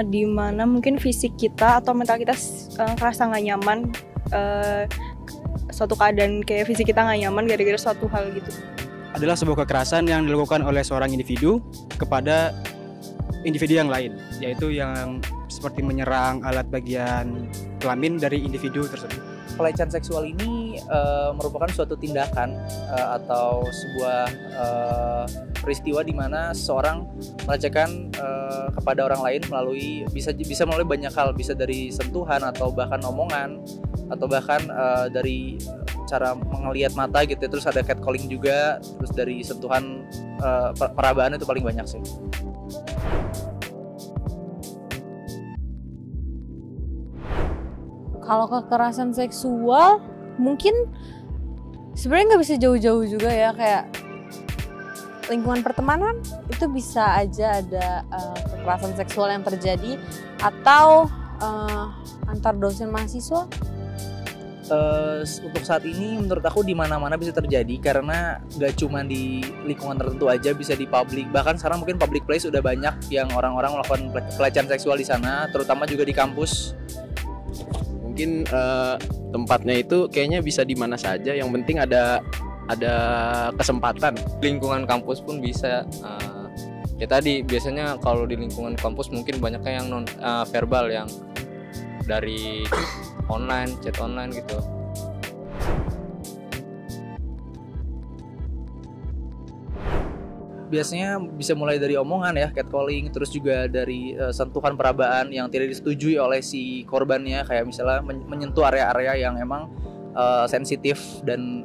di mana mungkin fisik kita atau mental kita ngerasa nggak nyaman, suatu keadaan kayak fisik kita nggak nyaman gara-gara suatu hal gitu. Adalah sebuah kekerasan yang dilakukan oleh seorang individu kepada individu yang lain, yaitu yang seperti menyerang alat bagian kelamin dari individu tersebut. Pelecehan seksual ini merupakan suatu tindakan atau sebuah peristiwa di mana seseorang melecehkan kepada orang lain melalui bisa melalui banyak hal, bisa dari sentuhan atau bahkan omongan atau bahkan dari cara melihat mata gitu. Terus ada catcalling juga, terus dari sentuhan perabaan itu paling banyak sih. Kalau kekerasan seksual mungkin sebenarnya nggak bisa jauh-jauh juga ya, kayak lingkungan pertemanan itu bisa aja ada kekerasan seksual yang terjadi, atau antar dosen mahasiswa. Untuk saat ini menurut aku di mana-mana bisa terjadi, karena nggak cuma di lingkungan tertentu aja, bisa di publik. Bahkan sekarang mungkin public place udah banyak yang orang-orang melakukan pelecehan seksual di sana, terutama juga di kampus. Mungkin tempatnya itu kayaknya bisa di mana saja, yang penting ada kesempatan. Lingkungan kampus pun bisa. Ya tadi biasanya kalau di lingkungan kampus mungkin banyaknya yang non verbal, yang dari online, chat online gitu. Biasanya bisa mulai dari omongan ya, catcalling, terus juga dari sentuhan perabaan yang tidak disetujui oleh si korbannya, kayak misalnya menyentuh area-area yang emang sensitif dan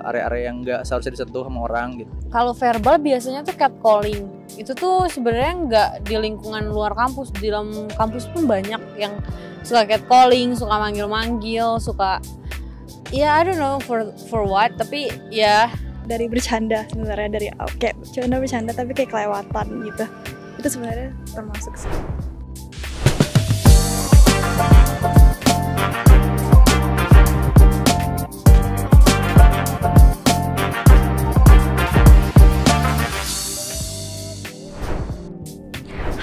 area-area yang nggak seharusnya disentuh sama orang gitu. Kalau verbal biasanya tuh catcalling. Itu tuh sebenarnya nggak di lingkungan luar kampus, di dalam kampus pun banyak yang suka catcalling, suka manggil-manggil, suka ya I don't know for what, tapi ya Dari bercanda sebenarnya, dari kayak cuma bercanda tapi kayak kelewatan gitu. Itu sebenarnya termasuk sih.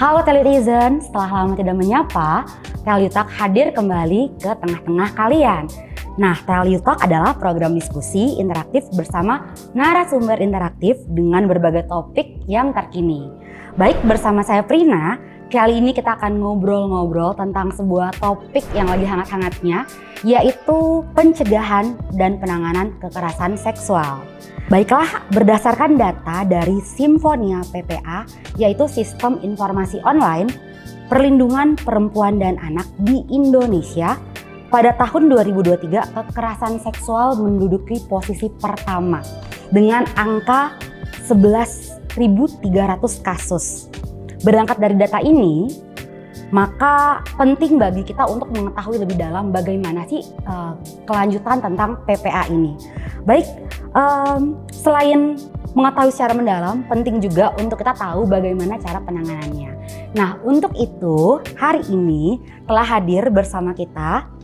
Halo Telitizen, setelah lama tidak menyapa, Telyutalk hadir kembali ke tengah-tengah kalian. Nah, Telyutalk adalah program diskusi interaktif bersama narasumber interaktif dengan berbagai topik yang terkini. Baik, bersama saya Prina, kali ini kita akan ngobrol-ngobrol tentang sebuah topik yang lagi hangat-hangatnya, yaitu pencegahan dan penanganan kekerasan seksual. Baiklah, berdasarkan data dari Simfonia PPA, yaitu Sistem Informasi Online Perlindungan Perempuan dan Anak di Indonesia, pada tahun 2023 kekerasan seksual menduduki posisi pertama dengan angka 11.300 kasus. Berangkat dari data ini, maka penting bagi kita untuk mengetahui lebih dalam bagaimana sih kelanjutan tentang PPA ini. Baik, selain mengetahui secara mendalam, penting juga untuk kita tahu bagaimana cara penanganannya. Nah, untuk itu hari ini telah hadir bersama kita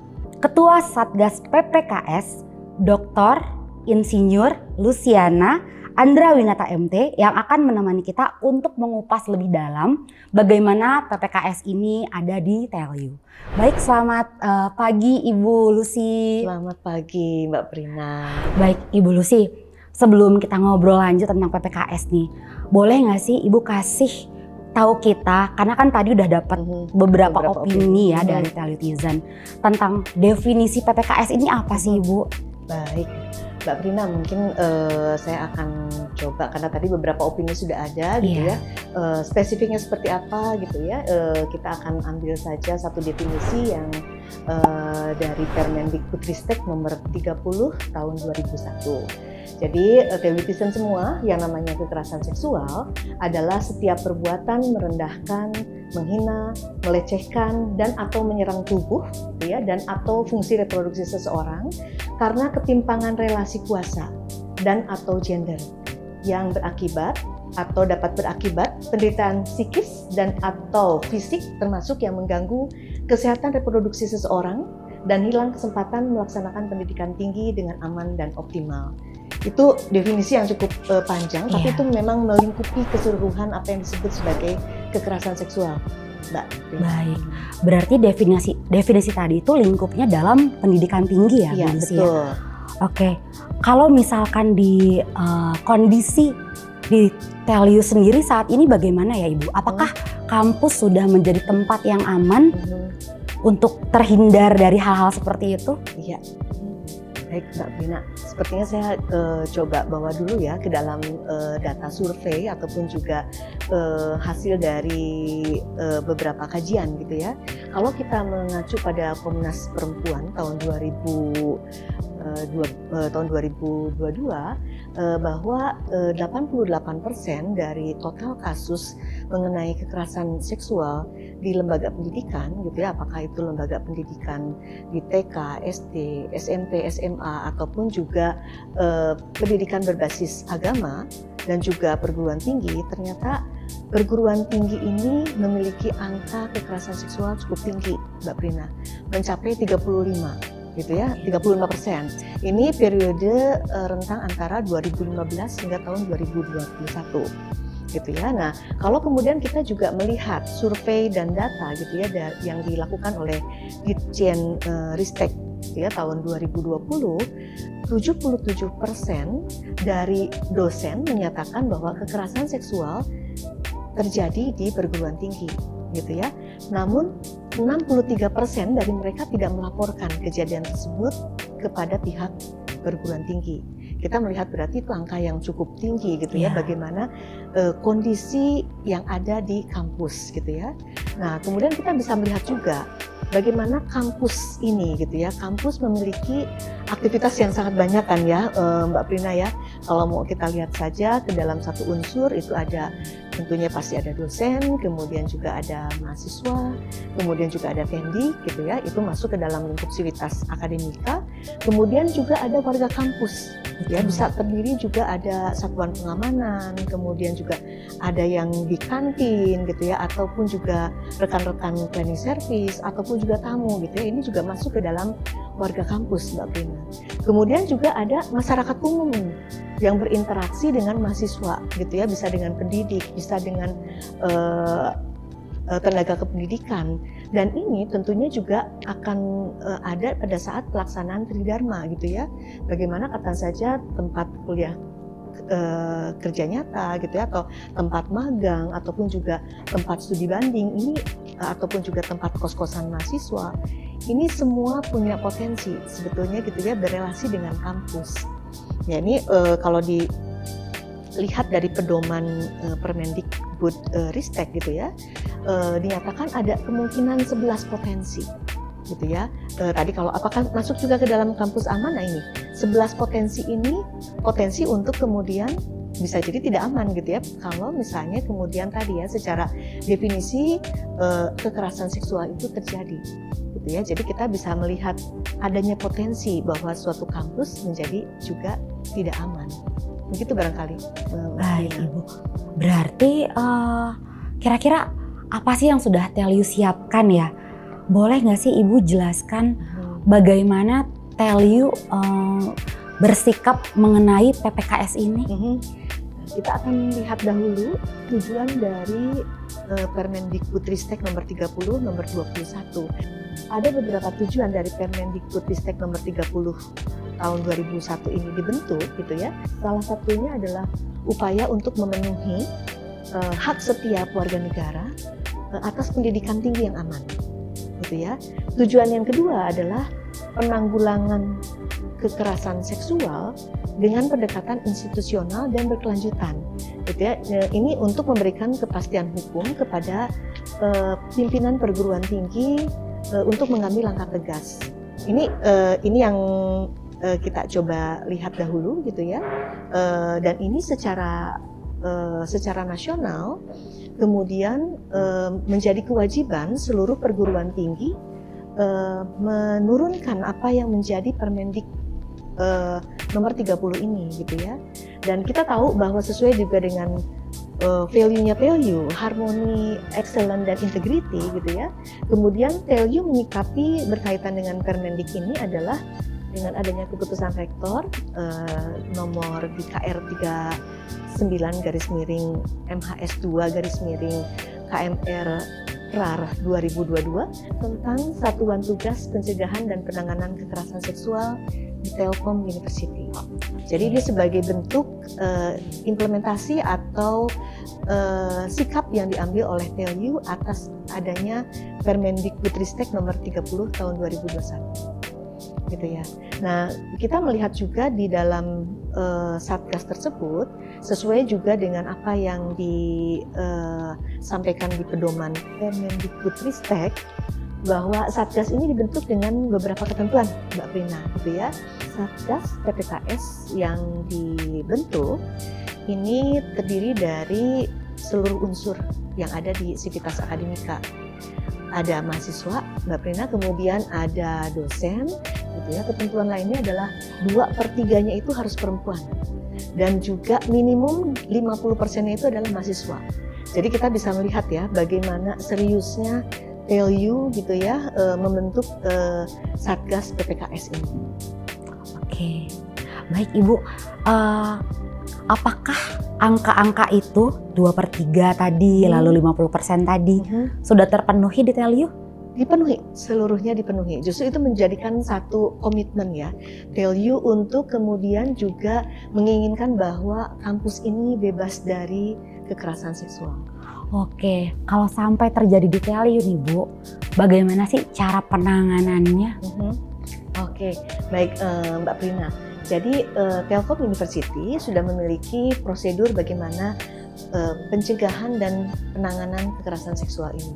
Ketua Satgas PPKS, Dr. Insinyur Luciana Andrawinata MT, yang akan menemani kita untuk mengupas lebih dalam bagaimana PPKS ini ada di Telyu. Baik, selamat pagi Ibu Lucy. Selamat pagi Mbak Prina. Baik Ibu Lucy, sebelum kita ngobrol lanjut tentang PPKS nih, boleh nggak sih Ibu kasih tahu kita, karena kan tadi udah dapat beberapa opini ya dari Telitizen tentang definisi PPKS ini apa sih Ibu? Baik Mbak Prina, mungkin saya akan coba, karena tadi beberapa opini sudah ada gitu ya, spesifiknya seperti apa gitu ya, kita akan ambil saja satu definisi yang dari Permendikbudristek nomor 30 tahun 2001. Jadi Telitizen semua, yang namanya kekerasan seksual adalah setiap perbuatan merendahkan, menghina, melecehkan, dan atau menyerang tubuh ya, dan atau fungsi reproduksi seseorang karena ketimpangan relasi kuasa dan atau gender yang berakibat atau dapat berakibat penderitaan psikis dan atau fisik, termasuk yang mengganggu kesehatan reproduksi seseorang dan hilang kesempatan melaksanakan pendidikan tinggi dengan aman dan optimal. Itu definisi yang cukup panjang, tapi itu memang melingkupi keseluruhan apa yang disebut sebagai kekerasan seksual. Mbak. Baik. Berarti definisi tadi itu lingkupnya dalam pendidikan tinggi ya, Iya, Bu Lucy, ya? betul. Oke. Kalau misalkan di kondisi di Teliu sendiri saat ini bagaimana ya Ibu? Apakah kampus sudah menjadi tempat yang aman untuk terhindar dari hal-hal seperti itu? Iya. Baik Mbak Brina, sepertinya saya coba bawa dulu ya ke dalam data survei ataupun juga hasil dari beberapa kajian gitu ya. Kalau kita mengacu pada Komnas Perempuan tahun 2022 bahwa 88% dari total kasus mengenai kekerasan seksual di lembaga pendidikan gitu ya, apakah itu lembaga pendidikan di TK, SD, SMP, SMA ataupun juga pendidikan berbasis agama dan juga perguruan tinggi, ternyata perguruan tinggi ini memiliki angka kekerasan seksual cukup tinggi, Mbak Prina, mencapai 35 gitu ya, 35%. Ini periode rentang antara 2015 hingga tahun 2021 gitu ya. Nah, kalau kemudian kita juga melihat survei dan data gitu ya yang dilakukan oleh Ditjen Ristek gitu ya tahun 2020, 77% dari dosen menyatakan bahwa kekerasan seksual terjadi di perguruan tinggi gitu ya. Namun 63% dari mereka tidak melaporkan kejadian tersebut kepada pihak perguruan tinggi. Kita melihat berarti itu angka yang cukup tinggi gitu ya, bagaimana kondisi yang ada di kampus gitu ya. Nah, kemudian kita bisa melihat juga bagaimana kampus ini gitu ya, kampus memiliki aktivitas yang sangat banyak kan ya, Mbak Prina ya. Kalau mau kita lihat saja ke dalam satu unsur itu ada tentunya pasti ada dosen, kemudian juga ada mahasiswa, kemudian juga ada tendik gitu ya, itu masuk ke dalam lingkup sivitas akademika. Kemudian juga ada warga kampus ya, bisa terdiri juga ada satuan pengamanan, kemudian juga ada yang di kantin gitu ya, ataupun juga rekan-rekan cleaning service ataupun juga tamu gitu ya, ini juga masuk ke dalam warga kampus, Mbak Prina. Kemudian juga ada masyarakat umum yang berinteraksi dengan mahasiswa gitu ya, bisa dengan pendidik, bisa dengan tenaga kependidikan, dan ini tentunya juga akan ada pada saat pelaksanaan Tridharma gitu ya. Bagaimana kata saja tempat kuliah kerja nyata gitu ya, atau tempat magang ataupun juga tempat studi banding ini ataupun juga tempat kos-kosan mahasiswa, ini semua punya potensi sebetulnya gitu ya, berelasi dengan kampus. Ya ini kalau dilihat dari pedoman Permendikbud Ristek gitu ya, dinyatakan ada kemungkinan 11 potensi gitu ya. Tadi kalau apakah masuk juga ke dalam kampus aman, nah ini 11 potensi ini potensi untuk kemudian bisa jadi tidak aman gitu ya, kalau misalnya kemudian tadi ya secara definisi kekerasan seksual itu terjadi gitu ya. Jadi kita bisa melihat adanya potensi bahwa suatu kampus menjadi juga tidak aman. Begitu barangkali. Baik Ibu. Berarti kira-kira apa sih yang sudah Teliu siapkan ya? Boleh nggak sih Ibu jelaskan bagaimana Teliu bersikap mengenai PPKS ini? Kita akan lihat dahulu tujuan dari Permendikbud Ristek nomor 30 nomor 21. Ada beberapa tujuan dari Permendikbud Ristek nomor 30 tahun 2001 ini dibentuk gitu ya. Salah satunya adalah upaya untuk memenuhi hak setiap warga negara atas pendidikan tinggi yang aman gitu ya. Tujuan yang kedua adalah penanggulangan kekerasan seksual dengan pendekatan institusional dan berkelanjutan gitu ya. Ini untuk memberikan kepastian hukum kepada pimpinan perguruan tinggi untuk mengambil langkah tegas. Ini yang kita coba lihat dahulu gitu ya, dan ini secara nasional kemudian menjadi kewajiban seluruh perguruan tinggi menurunkan apa yang menjadi Permendik nomor 30 ini gitu ya. Dan kita tahu bahwa sesuai juga dengan value-nya Teliu, harmoni, excellence, dan integrity gitu ya. Kemudian Teliu menyikapi berkaitan dengan Permendik ini adalah dengan adanya keputusan rektor nomor DKR 39 garis miring MHS 2 garis miring KMR RAR 2022 tentang Satuan Tugas Pencegahan dan Penanganan Kekerasan Seksual di Telkom University. Jadi ini sebagai bentuk implementasi atau sikap yang diambil oleh TELU atas adanya Permendikbudristek nomor 30 tahun 2021. Gitu ya. Nah, kita melihat juga di dalam Satgas tersebut sesuai juga dengan apa yang disampaikan di pedoman Permendikbudristek bahwa Satgas ini dibentuk dengan beberapa ketentuan, Mbak Prina, gitu ya. Satgas PPKS yang dibentuk ini terdiri dari seluruh unsur yang ada di Sivitas Akademika. Ada mahasiswa, Mbak Prina, kemudian ada dosen, gitu ya. Ketentuan lainnya adalah 2/3-nya itu harus perempuan. Dan juga minimum 50%-nya itu adalah mahasiswa. Jadi kita bisa melihat ya bagaimana seriusnya TELU gitu ya membentuk Satgas PPKS ini. Oke, baik Ibu. Apakah angka-angka itu 2/3 tadi, lalu 50% tadi sudah terpenuhi di TELU? Dipenuhi, seluruhnya dipenuhi. Justru itu menjadikan satu komitmen ya TELU untuk kemudian juga menginginkan bahwa kampus ini bebas dari kekerasan seksual. Oke, kalau sampai terjadi di TELU nih Bu, bagaimana sih cara penanganannya? Oke, baik Mbak Prina. Jadi Telkom University sudah memiliki prosedur bagaimana pencegahan dan penanganan kekerasan seksual ini.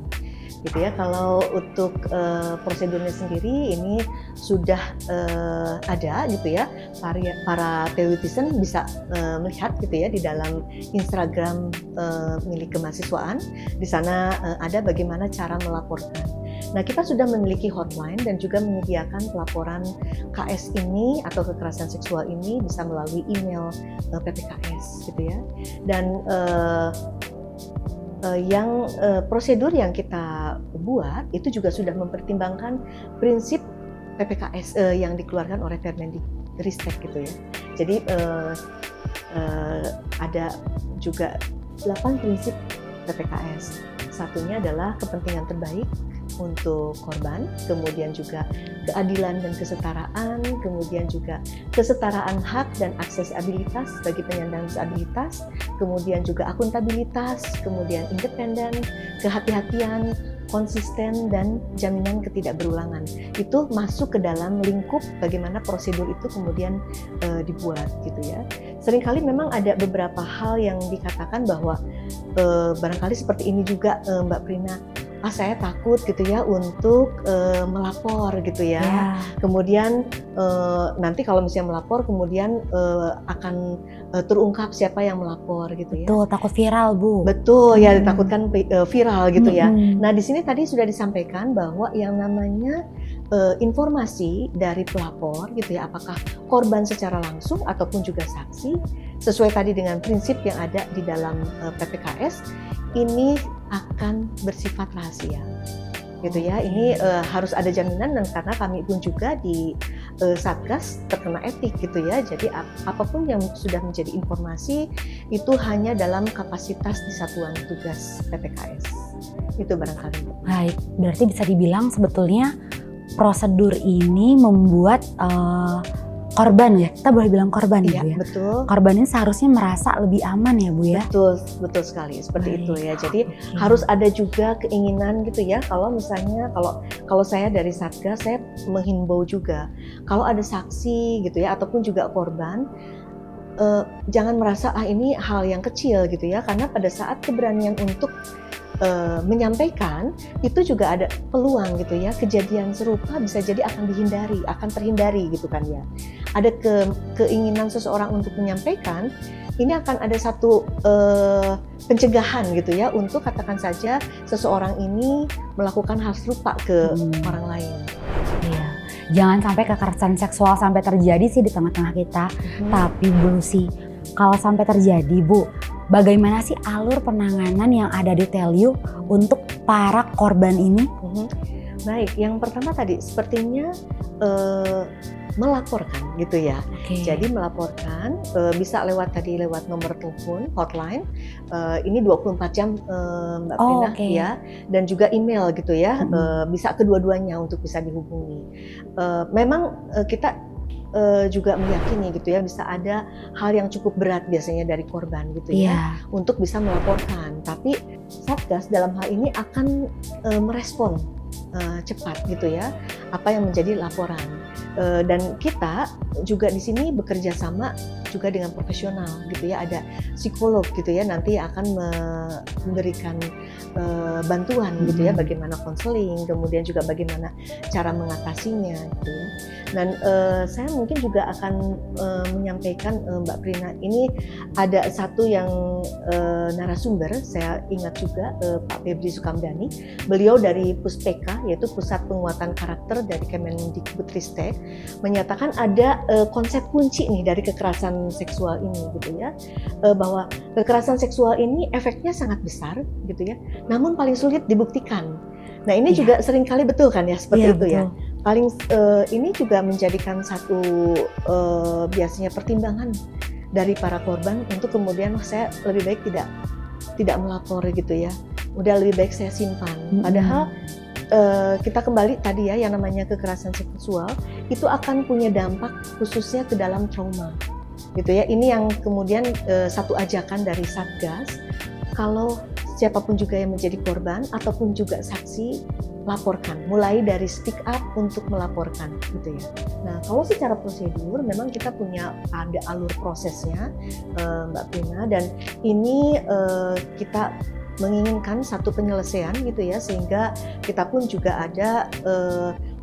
Gitu ya, kalau untuk prosedurnya sendiri ini sudah ada gitu ya, para teoritisan bisa melihat gitu ya di dalam Instagram milik kemahasiswaan. Di sana ada bagaimana cara melaporkan. Nah, kita sudah memiliki hotline dan juga menyediakan pelaporan KS ini atau kekerasan seksual ini bisa melalui email PPKS gitu ya. Dan prosedur yang kita buat itu juga sudah mempertimbangkan prinsip PPKS yang dikeluarkan oleh Permendikbudristek gitu ya. Jadi ada juga 8 prinsip PPKS. Satunya adalah kepentingan terbaik untuk korban, kemudian juga keadilan dan kesetaraan, kemudian juga kesetaraan hak dan aksesibilitas bagi penyandang disabilitas, kemudian juga akuntabilitas, kemudian independen, kehati-hatian, konsisten, dan jaminan ketidakberulangan. Itu masuk ke dalam lingkup bagaimana prosedur itu kemudian dibuat gitu ya. Seringkali memang ada beberapa hal yang dikatakan bahwa barangkali seperti ini juga Mbak Prina, saya takut gitu ya untuk melapor gitu ya. Kemudian nanti kalau misalnya melapor kemudian akan terungkap siapa yang melapor gitu ya. Betul, takut viral Bu. Betul ya, ditakutkan viral gitu ya. Nah di sini tadi sudah disampaikan bahwa yang namanya informasi dari pelapor gitu ya, apakah korban secara langsung ataupun juga saksi, sesuai tadi dengan prinsip yang ada di dalam PPKS, ini akan bersifat rahasia gitu ya. Ini harus ada jaminan, dan karena kami pun juga di Satgas terkena etik gitu ya. Jadi apapun yang sudah menjadi informasi itu hanya dalam kapasitas di Satuan Tugas PPKS. Itu barangkali. Baik, berarti bisa dibilang sebetulnya prosedur ini membuat korban ya, kita boleh bilang korban ya Bu ya? Betul. Korban ini seharusnya merasa lebih aman ya Bu ya? Betul sekali seperti itu ya. Jadi harus ada juga keinginan gitu ya. Kalau misalnya kalau saya dari Satgas, saya menghimbau juga kalau ada saksi gitu ya ataupun juga korban, jangan merasa ini hal yang kecil gitu ya, karena pada saat keberanian untuk menyampaikan itu juga ada peluang gitu ya, kejadian serupa bisa jadi akan terhindari gitu kan ya. Ada keinginan seseorang untuk menyampaikan, ini akan ada satu pencegahan gitu ya untuk katakan saja seseorang ini melakukan hal serupa ke orang lain. Iya. Jangan sampai kekerasan seksual sampai terjadi sih di tengah-tengah kita. Tapi Bu Lucy, kalau sampai terjadi Bu, bagaimana sih alur penanganan yang ada di TELU untuk para korban ini? Baik, yang pertama tadi sepertinya melaporkan gitu ya. Jadi melaporkan bisa lewat nomor telepon hotline ini 24 jam Mbak Prina ya, dan juga email gitu ya. Bisa kedua-duanya untuk bisa dihubungi. Memang kita juga meyakini gitu ya, bisa ada hal yang cukup berat biasanya dari korban gitu ya, untuk bisa melaporkan. Tapi Satgas dalam hal ini akan merespon cepat gitu ya apa yang menjadi laporan, dan kita juga di sini bekerja sama juga dengan profesional gitu ya, ada psikolog gitu ya, nanti akan memberikan bantuan gitu ya, bagaimana konseling, kemudian juga bagaimana cara mengatasinya gitu ya. Dan saya mungkin juga akan menyampaikan Mbak Prina, ini ada satu yang narasumber, saya ingat juga Pak Febri Sukamdhani, beliau dari Puspeka, yaitu Pusat Penguatan Karakter dari Kemendikbudristek, menyatakan ada konsep kunci nih dari kekerasan seksual ini gitu ya, bahwa kekerasan seksual ini efeknya sangat besar gitu ya, namun paling sulit dibuktikan. Nah ini juga seringkali betul kan ya, seperti itu ya. Paling ini juga menjadikan satu biasanya pertimbangan dari para korban untuk kemudian saya lebih baik tidak melapor gitu ya, udah lebih baik saya simpan. Padahal kita kembali tadi ya, yang namanya kekerasan seksual itu akan punya dampak khususnya ke dalam trauma gitu ya. Ini yang kemudian satu ajakan dari Satgas, kalau siapapun juga yang menjadi korban ataupun juga saksi, laporkan, mulai dari speak up untuk melaporkan gitu ya. Nah kalau secara prosedur memang kita punya ada alur prosesnya Mbak Prina, dan ini kita menginginkan satu penyelesaian gitu ya, sehingga kita pun juga ada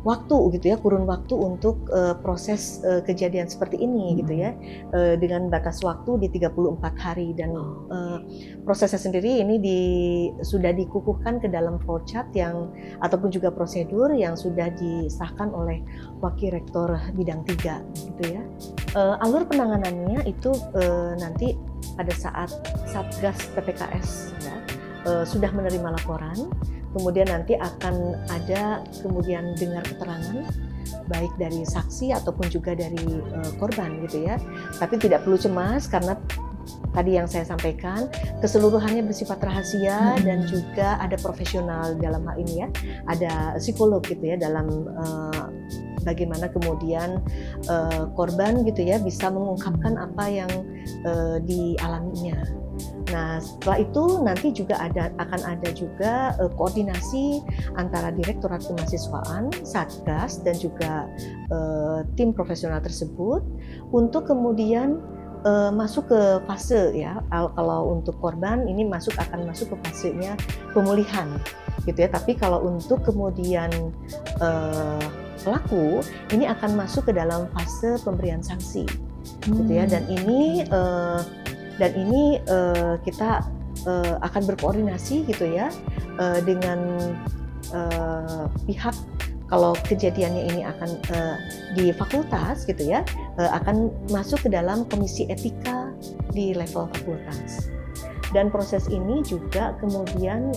waktu gitu ya, kurun waktu untuk proses kejadian seperti ini gitu ya, dengan batas waktu di 34 hari, dan prosesnya sendiri ini sudah dikukuhkan ke dalam flowchart yang ataupun juga prosedur yang sudah disahkan oleh Wakil Rektor Bidang 3 gitu ya. Alur penanganannya itu nanti pada saat Satgas PPKS ya, sudah menerima laporan, kemudian nanti akan ada kemudian dengar keterangan baik dari saksi ataupun juga dari korban gitu ya. Tapi tidak perlu cemas karena tadi yang saya sampaikan keseluruhannya bersifat rahasia, dan juga ada profesional dalam hal ini ya, ada psikolog gitu ya dalam bagaimana kemudian korban gitu ya bisa mengungkapkan apa yang dialaminya. Nah setelah itu nanti juga akan ada juga koordinasi antara Direktorat Kemahasiswaan, Satgas, dan juga tim profesional tersebut untuk kemudian masuk ke fase ya. Kalau untuk korban ini akan masuk ke fasenya pemulihan gitu ya. Tapi kalau untuk kemudian pelaku ini akan masuk ke dalam fase pemberian sanksi gitu ya. Dan ini kita akan berkoordinasi gitu ya dengan pihak, kalau kejadiannya ini akan di fakultas gitu ya, akan masuk ke dalam komisi etika di level fakultas. Dan proses ini juga kemudian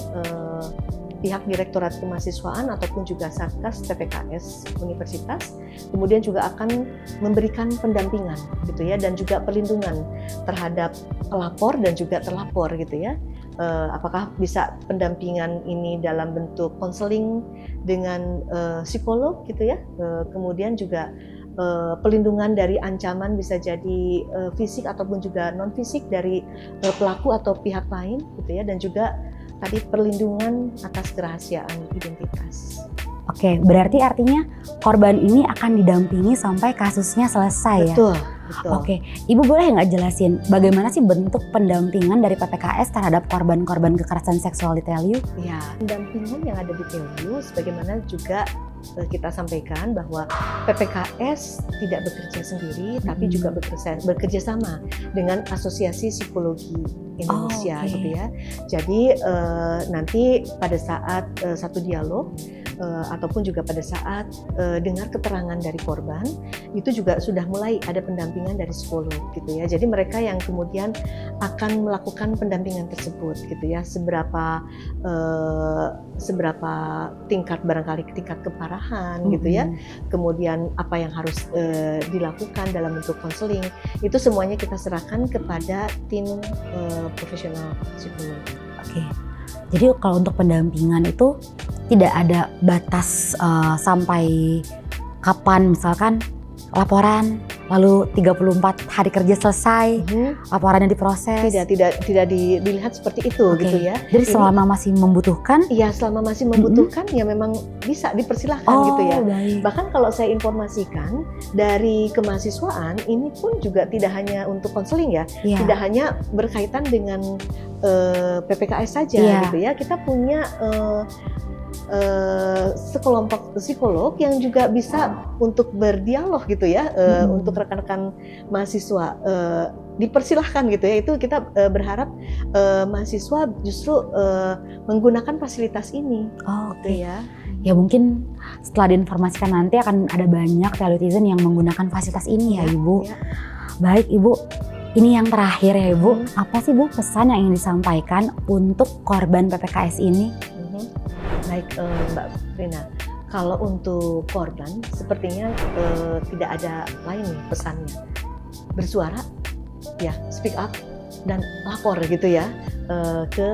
pihak Direktorat Kemahasiswaan ataupun juga Satgas PPKS Universitas kemudian juga akan memberikan pendampingan gitu ya, dan juga perlindungan terhadap pelapor dan juga terlapor gitu ya. Apakah bisa pendampingan ini dalam bentuk konseling dengan psikolog gitu ya, kemudian juga pelindungan dari ancaman bisa jadi fisik ataupun juga non fisik dari pelaku atau pihak lain gitu ya, dan juga tadi perlindungan atas kerahasiaan identitas. Oke, berarti artinya korban ini akan didampingi sampai kasusnya selesai. Betul, ya? betul. Oke, Ibu boleh nggak jelasin bagaimana sih bentuk pendampingan dari PPKS terhadap korban-korban kekerasan seksual di TLU? Ya, pendampingan yang ada di TLU sebagaimana juga kita sampaikan bahwa PPKS tidak bekerja sendiri, tapi juga bekerja sama dengan Asosiasi Psikologi Indonesia gitu ya. Jadi nanti pada saat satu dialog ataupun juga pada saat dengar keterangan dari korban, itu juga sudah mulai ada pendampingan dari psikolog gitu ya. Jadi mereka yang kemudian akan melakukan pendampingan tersebut gitu ya. Seberapa tingkat barangkali tingkat keparahan gitu ya. Kemudian apa yang harus dilakukan dalam bentuk konseling, itu semuanya kita serahkan kepada tim profesional psikolog. Oke. Jadi kalau untuk pendampingan itu tidak ada batas sampai kapan, misalkan laporan lalu 34 hari kerja selesai, laporannya diproses. Tidak dilihat seperti itu gitu ya. Jadi selama masih membutuhkan? Iya, selama masih membutuhkan ya memang bisa dipersilahkan gitu ya. Baik. Bahkan kalau saya informasikan dari kemahasiswaan ini pun juga tidak hanya untuk konseling ya, tidak hanya berkaitan dengan PPKS saja gitu ya. Kita punya sekelompok psikolog yang juga bisa untuk berdialog gitu ya, untuk rekan-rekan mahasiswa dipersilahkan gitu ya. Itu kita berharap mahasiswa justru menggunakan fasilitas ini. Gitu ya. Ya mungkin setelah diinformasikan nanti akan ada banyak telutizen yang menggunakan fasilitas ini ya Ibu. Baik Ibu, ini yang terakhir ya Ibu, apa sih Bu pesan yang ingin disampaikan untuk korban PPKS ini? Baik Mbak Rina, kalau untuk korban sepertinya tidak ada lain nih pesannya. Bersuara, ya speak up dan lapor gitu ya ke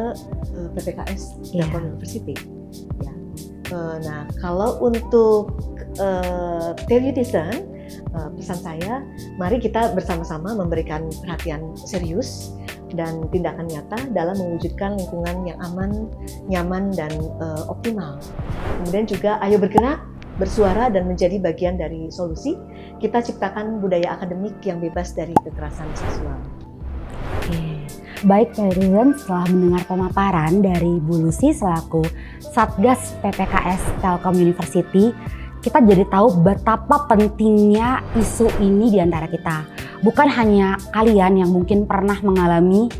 PPKS Telkom University. Ya. Nah kalau untuk telutizen, pesan saya, mari kita bersama-sama memberikan perhatian serius dan tindakan nyata dalam mewujudkan lingkungan yang aman, nyaman, dan optimal. Kemudian juga ayo bergerak, bersuara, dan menjadi bagian dari solusi. Kita ciptakan budaya akademik yang bebas dari kekerasan seksual. Baik telutizen, setelah mendengar pemaparan dari Bu Lucy selaku Satgas PPKS Telkom University, kita jadi tahu betapa pentingnya isu ini di antara kita. Bukan hanya kalian yang mungkin pernah mengalami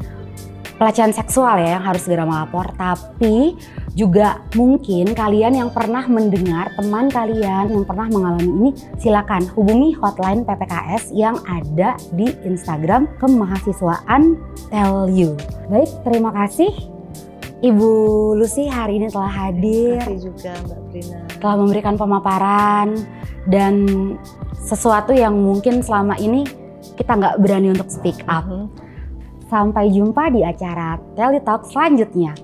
pelecehan seksual ya yang harus segera melapor, tapi juga mungkin kalian yang pernah mendengar teman kalian yang pernah mengalami ini, silakan hubungi hotline PPKS yang ada di Instagram Kemahasiswaan TelU. Baik, terima kasih Ibu Lucy hari ini telah hadir. Terima kasih juga Mbak Brina. Telah memberikan pemaparan dan sesuatu yang mungkin selama ini kita nggak berani untuk speak up. Sampai jumpa di acara Teli Talk selanjutnya.